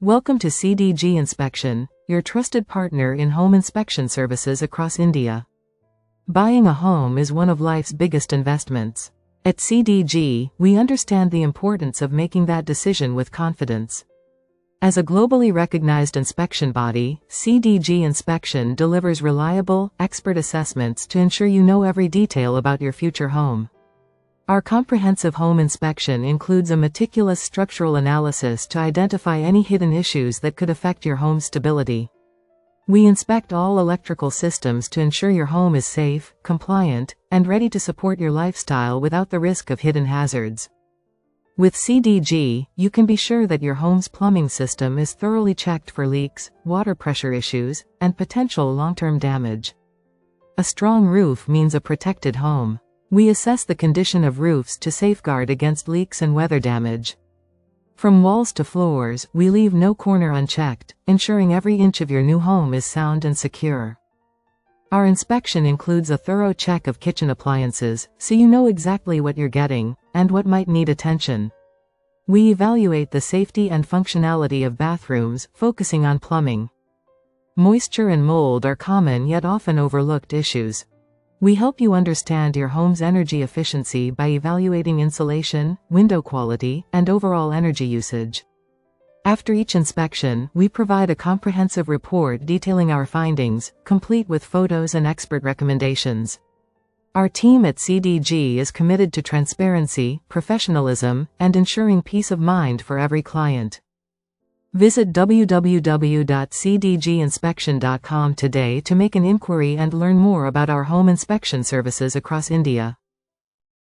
Welcome to CDG Inspection, your trusted partner in home inspection services across India. Buying a home is one of life's biggest investments. At CDG, we understand the importance of making that decision with confidence. As a globally recognized inspection body, CDG Inspection delivers reliable, expert assessments to ensure you know every detail about your future home. Our comprehensive home inspection includes a meticulous structural analysis to identify any hidden issues that could affect your home's stability. We inspect all electrical systems to ensure your home is safe, compliant, and ready to support your lifestyle without the risk of hidden hazards. With CDG, you can be sure that your home's plumbing system is thoroughly checked for leaks, water pressure issues, and potential long-term damage. A strong roof means a protected home. We assess the condition of roofs to safeguard against leaks and weather damage. From walls to floors, we leave no corner unchecked, ensuring every inch of your new home is sound and secure. Our inspection includes a thorough check of kitchen appliances, so you know exactly what you're getting, and what might need attention. We evaluate the safety and functionality of bathrooms, focusing on plumbing. Moisture and mold are common yet often overlooked issues. We help you understand your home's energy efficiency by evaluating insulation, window quality, and overall energy usage. After each inspection, we provide a comprehensive report detailing our findings, complete with photos and expert recommendations. Our team at CDG is committed to transparency, professionalism, and ensuring peace of mind for every client. Visit www.cdginspection.com today to make an inquiry and learn more about our home inspection services across India.